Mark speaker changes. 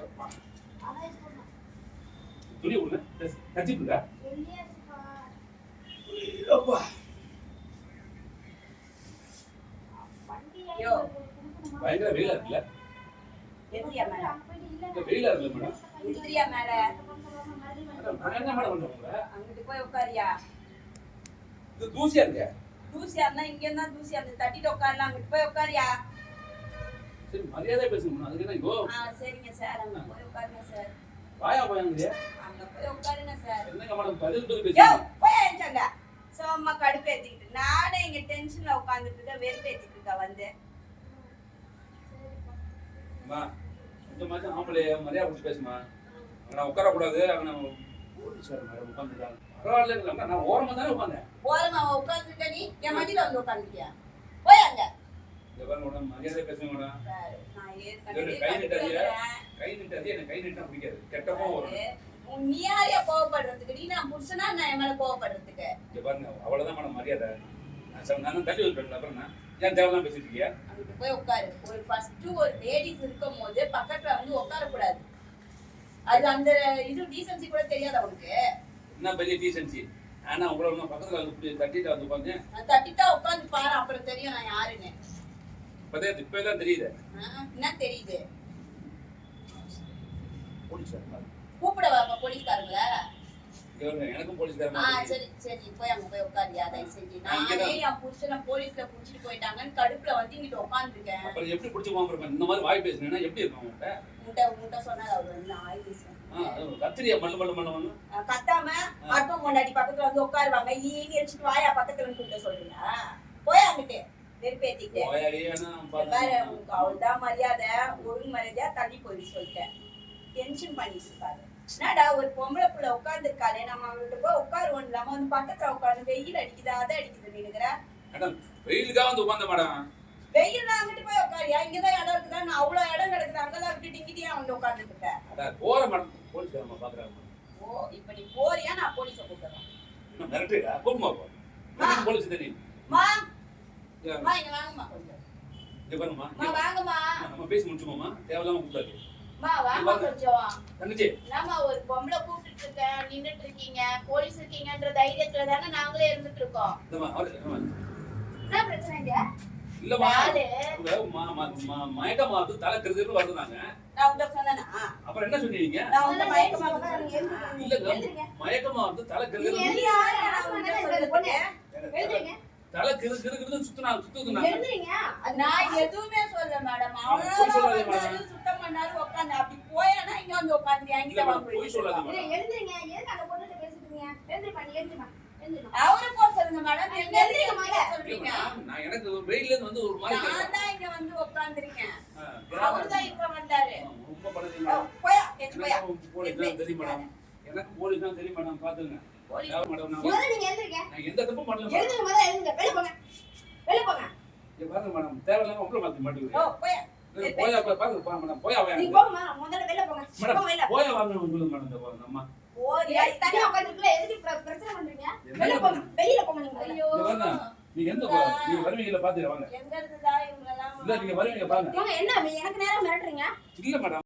Speaker 1: அப்பா. துணி உள்ள கட்டிப்புடா. அப்பா.
Speaker 2: யோ
Speaker 1: பயங்கர வெயிலா இருக்குல்ல?
Speaker 2: எந்திரியா மேல.
Speaker 1: வெயிலா இருக்குல்ல மேடம்?
Speaker 2: எந்திரியா மேல.
Speaker 1: நான் என்ன மேடம் பண்றேன்?
Speaker 2: அங்கிட்டு போய் உட்காரியா.
Speaker 1: இது தூசியா இருக்கு.
Speaker 2: தூசியா இருந்தா இங்க இருந்தா தூசியா இருந்து தட்டிட்டு உட்காரலாம். அங்கிட்டு போய் உட்காரியா.
Speaker 1: சரி மரியாதை பேசுங்க. அதுக்கு என்ன யோ?
Speaker 2: சரிங்க சார். அங்க போய் உட்காருங்க சார்.
Speaker 1: வாயா போயாங்க.
Speaker 2: அங்க போய் உட்காருங்க சார்.
Speaker 1: என்னங்க மேடம் பதில் பதில்
Speaker 2: யோ
Speaker 1: பேசுங்க.
Speaker 2: போய் ஏஞ்சங்க. சும்மா கடுப்பேத்திட்டு நானே இங்க டென்ஷன்ல உட்கார்ந்துட்டு இருக்க வெறுப்பேத்திட்டு இருக்க வந்து.
Speaker 1: அம்மா இந்த மாதிரி ஆம்பளைய மரியாதை கொடுத்து பேசுமா. நான் உட்கார கூடாது. அவன சார் மேடம் உட்கார்ந்துட்டாங்க. பரவாயில்லைங்களா நான் ஓரமா தானே உட்கார்ந்தேன்.
Speaker 2: ஓரமா உட்கார்ந்துட்ட நீ என் மடியில வந்து உட்கார்ந்துட்டியா. போய் அங்க.
Speaker 1: இந்த பாருங்க மேடம் மரியாதை பேசுங்க மேடம்.
Speaker 2: நான் ஏற்கனவே
Speaker 1: கை நிட்டாதே எனக்கு கை நிட்டா பிடிக்காது. கெட்டப்போ வரும்.
Speaker 2: நீ யாரையா கோவப்படுறதுக்கு? நீ நான் புருஷனா நான் என் மேல கோவப்படுறதுக்கு?
Speaker 1: இந்த பாருங்க அவ்வளவுதான் மேடம் மரியாதை. நான் தள்ளி விட்டுறேன் அப்புறம் ஏன் தேவையெல்லாம் பேசிட்டு இருக்கியா?
Speaker 2: அங்கிட்டு போய் உட்காரு. ஒரு ஃபர்ஸ்ட் ஒரு லேடிஸ் இருக்கும் போது பக்கத்துல வந்து உட்கார கூடாது. அது அந்த இது டீசன்சி கூட தெரியாத உனக்கு?
Speaker 1: என்ன பெரிய டீசன்சி? ஆனா உங்களை ஒன்றும் பக்கத்துல வந்து தட்டிட்டு வந்து உட்காந்து
Speaker 2: தட்டிட்டா உட்காந்து பாரு, அப்புறம் தெரியும் நான் யாருன்னு.
Speaker 1: இப்பதான் தெரியுது.
Speaker 2: என்ன தெரியுது?
Speaker 1: போலீஸ்
Speaker 2: கூப்பிட வாப்பா போலீஸ்காரங்கள.
Speaker 1: எனக்கும் போலீஸ்காரங்க.
Speaker 2: சரி சரி போய் அங்க போய் உட்காரியா தயவு செஞ்சு. நானே என் புருஷனை போலீஸ்ல புடிச்சிட்டு போயிட்டாங்கன்னு கடுப்புல வந்து இங்கிட்ட உட்காந்துருக்கேன்.
Speaker 1: அப்புறம் எப்படி புடிச்சு போகாம இந்த மாதிரி வாய் பேசுனேன்னா எப்படி இருக்கும் உங்கள்கிட்ட?
Speaker 2: உன்கிட்ட சொன்னா அவர் வந்து ஆய் பேசுவேன்.
Speaker 1: கத்திரியா மண்ணு மண்ணு மண்ணு மண்ணு
Speaker 2: கத்தாம ஆட்டோ முன்னாடி பக்கத்துல வந்து உட்காருவாங்க. ஈனி அடிச்சுட்டு வாயா பக்கத்துல கூப்பிட்டு சொல்றீங்க. போய் அங்கிட்டு வெறுப்பேத்திட்டு உனக்கு அவள்தான் மரியாதை. ஒழுங்கு மரியாதையா தள்ளி போயிட்டு சொல்லிட்டேன். டென்ஷன் பண்ணிட்டு இருக்காரு. என்னடா ஒரு பொம்பளை புள்ள உட்கார்ந்துருக்காளே நம்ம அவங்கள்ட்ட போய் உட்காருவோம் இல்லாம வந்து பக்கத்துல உட்காந்து வெயில் அடிக்குது அதை அடிக்குது நினைக்கிற.
Speaker 1: வெயிலுக்காக வந்து உட்கார்ந்த மேடம்.
Speaker 2: வெயில் நான் அங்கிட்டு போய் உட்காரியா? இங்கதான் இடம் இருக்குதா? நான் அவ்வளவு இடம் கிடக்குது. அங்கெல்லாம் விட்டுட்டு இங்கிட்டே வந்து உட்கார்ந்துட்டு இருக்கேன்.
Speaker 1: அதான் போற மேடம் போலீஸ் பாக்குறாங்க.
Speaker 2: ஓ இப்ப நீ போறியா? நான் போலீஸ கூப்பிடுறேன்.
Speaker 1: மிரட்டுடா கூப்பிடுமா போலீஸ் தெரியும்.
Speaker 2: மா இங்க வாங்கம்மா கொஞ்சம்.
Speaker 1: இங்க பாருமா
Speaker 2: வாங்கம்மா.
Speaker 1: நம்ம பேசி முடிச்சுக்கோமா. தேவையில்லாம கூப்பிடாது.
Speaker 2: வாங்க கொஞ்சம்.
Speaker 1: தங்கச்சி
Speaker 2: நாம ஒரு பொம்பளை கூப்பிட்டு இருக்கேன். நின்னுட்டு இருக்கீங்க. போலீஸ் இருக்கீங்கன்ற தைரியத்துல தானே நாங்களே இருந்துட்டு இருக்கோம். என்ன பிரச்சனைங்க?
Speaker 1: இல்லமா மயக்கமா வந்து தலை கிருதுன்னு வருதுனாங்க.
Speaker 2: நான் உங்க சொன்னேனா?
Speaker 1: அப்புறம் என்ன சொன்னீங்க?
Speaker 2: நான் உங்க மயக்கமா
Speaker 1: இல்ல மயக்கமா வந்து தலை கிருது தலை கிரு கிருன்னு சுத்துதுனாங்க.
Speaker 2: நான் எதுவுமே சொல்ல மேடம். அவனால சுத்தம் பண்ணாரு உட்காந்து அப்படி போயானா இங்க வந்து உட்காந்து என்கிட்ட
Speaker 1: போய் சொல்லாதீங்க.
Speaker 3: எழுந்திருங்க. எதுக்கு அந்த பொண்ணுகிட்ட பேசிட்டீங்க? எழுந்திருமா நீ எழுந்திருமா.
Speaker 2: அவரு போ சொல்லுங்க மேடம். எங்க எழுந்திருக்க மாதிரி சொல்றீங்க?
Speaker 1: நான் எனக்கு வெயில்ல இருந்து வந்து ஒரு மாதிரி
Speaker 2: நான் தான் இங்க வந்து உட்கார்ந்திருக்கேன். அவர்தான் இப்ப வந்தாரு.
Speaker 1: ரொம்ப படுறீங்க.
Speaker 2: போயா எங்க போயா?
Speaker 1: போலீஸ் தான் தெரியும் மேடம். எனக்கு போலீஸ் தான் தெரியும் மேடம். பாத்துங்க.
Speaker 2: போலீஸ்
Speaker 1: மேடம்
Speaker 3: முதல்ல நீங்க எழுந்திருங்க.
Speaker 1: நான் எந்த தப்பும் பண்ணல.
Speaker 3: எழுந்திருங்க முதல்ல எழுந்திருங்க. வெளிய போங்க. வெளிய போங்க.
Speaker 1: இங்க பாருங்க மேடம். தேவையில்லாம உங்களை மாத்தி மாட்டீங்க.
Speaker 2: போயா.
Speaker 1: போயா பாருங்க மேடம். போயா வாங்க.
Speaker 3: நீ போங்க மேடம். முதல்ல வெளிய போங்க.
Speaker 1: மேடம்
Speaker 3: வெளிய
Speaker 1: போயா வாங்க சொல்லுங்க மேடம். இந்த பாருங்க அம்மா.
Speaker 2: போறியா?
Speaker 3: தனியா உட்கார்ந்திருக்கல. எதுக்கு பிரச்சனை பண்றீங்க? வெளிய போங்க. வெளிய போங்க நீங்க.
Speaker 2: ஐயோ.
Speaker 1: நீங்க எந்த நீங்க வருவீங்கல பாத்துங்க வாங்க.
Speaker 2: எங்க இருந்துடா இவங்க எல்லாம்?
Speaker 1: இல்ல நீங்க வருவீங்க பாருங்க.
Speaker 3: என்ன எனக்கு நேரா மிரட்டுறீங்க?
Speaker 1: இல்ல மேடம்.